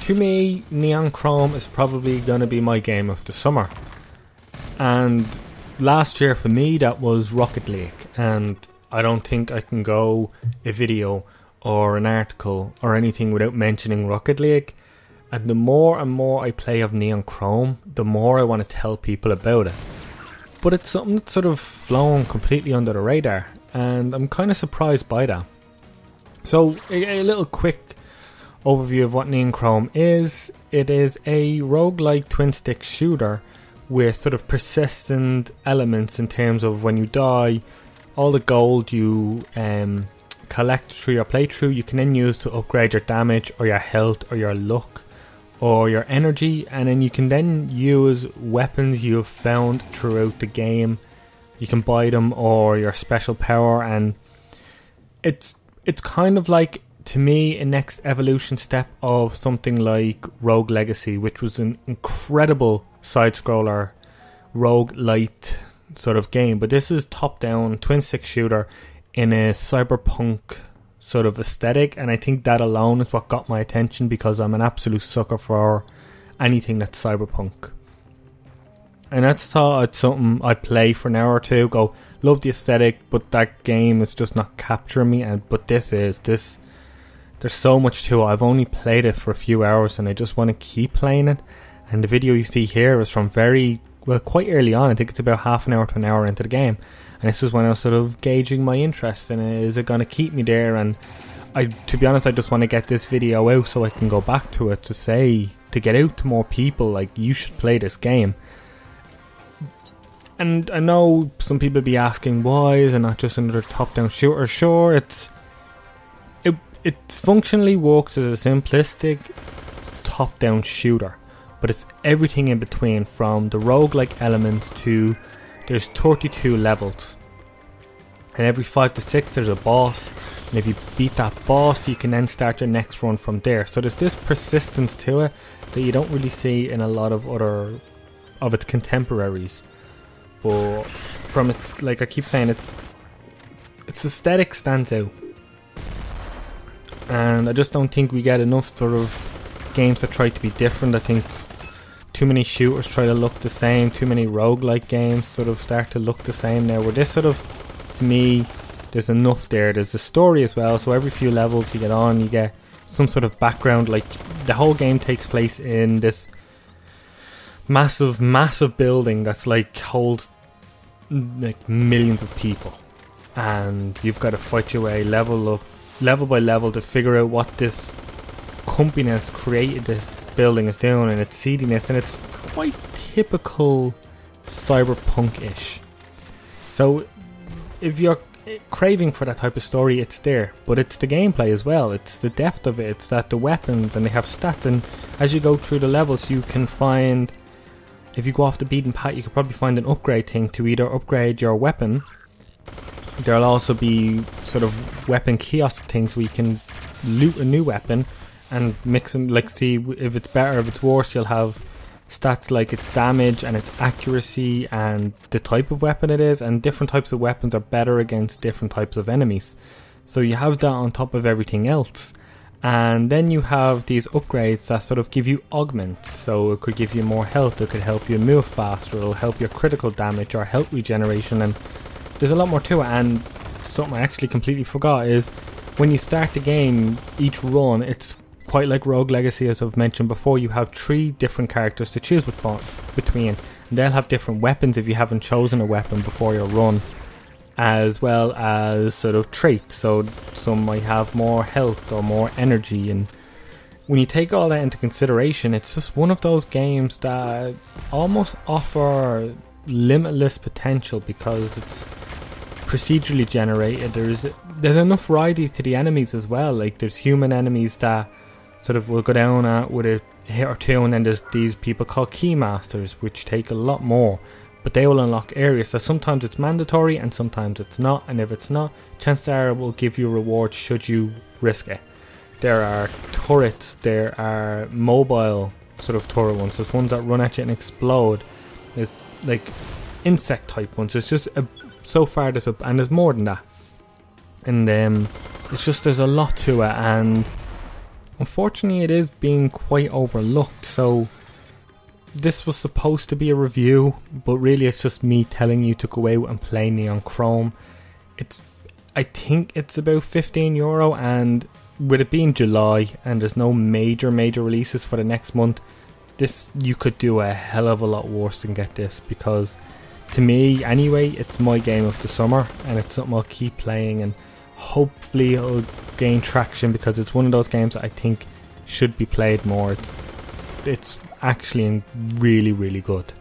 to me, Neon Chrome is probably going to be my game of the summer. And last year for me, that was Rocket League. And I don't think I can go a video or an article or anything without mentioning Rocket League. And the more and more I play of Neon Chrome, the more I want to tell people about it. But it's something that's sort of flown completely under the radar, and I'm kind of surprised by that. So, a little quick overview of what Neon Chrome is. It is a roguelike twin-stick shooter with sort of persistent elements in terms of when you die, all the gold you collect through your playthrough, you can then use to upgrade your damage or your health or your luck or your energy, and then you can then use weapons you have found throughout the game. You can buy them or your special power, and it's kind of like, to me, a next evolution step of something like Rogue Legacy, which was an incredible side-scroller roguelite sort of game. But this is top-down twin-stick shooter in a cyberpunk sort of aesthetic, and I think that alone is what got my attention, because I'm an absolute sucker for anything that's cyberpunk. And I thought it's something I'd play for an hour or two, go, love the aesthetic, but that game is just not capturing me. But this, there's so much to it. I've only played it for a few hours and I just want to keep playing it. And the video you see here is from quite early on. I think it's about half an hour to an hour into the game. And this is when I was sort of gauging my interest in it. Is it going to keep me there? And to be honest, I just want to get this video out so I can go back to it to get out to more people, like, you should play this game. And I know some people will be asking, why is it not just another top-down shooter? Sure, it functionally works as a simplistic top-down shooter, but it's everything in between, from the roguelike elements to, there's 32 levels, and every 5 to 6 there's a boss, and if you beat that boss you can then start your next run from there. So there's this persistence to it that you don't really see in a lot of other of its contemporaries. But from like I keep saying, its aesthetic stands out, and I just don't think we get enough sort of games that try to be different. I think too many shooters try to look the same, too many roguelike games sort of start to look the same now, where this sort of, to me, there's enough there. There's a story as well, so every few levels you get on, you get some sort of background. Like, the whole game takes place in this massive building that's like holds like millions of people, and you've got to fight your way level by level to figure out what this company that's created this building is doing and its seediness, and it's quite typical cyberpunk-ish. So if you're craving for that type of story, it's there, but it's the gameplay as well, it's the depth of it, it's that the weapons, and they have stats, and as you go through the levels you can find, if you go off the beaten path, you could probably find an upgrade thing to either upgrade your weapon. There'll also be sort of weapon kiosk things where you can loot a new weapon and mix them, like, see if it's better, if it's worse. You'll have stats like its damage and its accuracy and the type of weapon it is, and different types of weapons are better against different types of enemies. So you have that on top of everything else. And then you have these upgrades that sort of give you augments. So it could give you more health, it could help you move faster, it'll help your critical damage or health regeneration, and there's a lot more to it. And something I actually completely forgot is, when you start the game, each run, it's quite like Rogue Legacy, as I've mentioned before. You have 3 different characters to choose between, and they'll have different weapons if you haven't chosen a weapon before your run, as well as sort of traits. So some might have more health or more energy, and when you take all that into consideration, it's just one of those games that almost offer limitless potential, because it's procedurally generated. There's enough variety to the enemies as well. Like, there's human enemies that sort of will go down at with a hit or two, and then there's these people called Keymasters, which take a lot more, but they will unlock areas. So sometimes it's mandatory and sometimes it's not, and if it's not, chances are it will give you a reward should you risk it. There are turrets, there are mobile sort of turret ones, there's ones that run at you and explode, there's like insect type ones. It's just so far there's and there's more than that, and it's just, there's a lot to it. And unfortunately it is being quite overlooked. So this was supposed to be a review, but really it's just me telling you to go out and play Neon Chrome. I think it's about €15, and with it being July and there's no major releases for the next month, you could do a hell of a lot worse than get this, because to me anyway, it's my game of the summer, and it's something I'll keep playing, and hopefully it'll gain traction, because it's one of those games that I think should be played more. It's actually really good.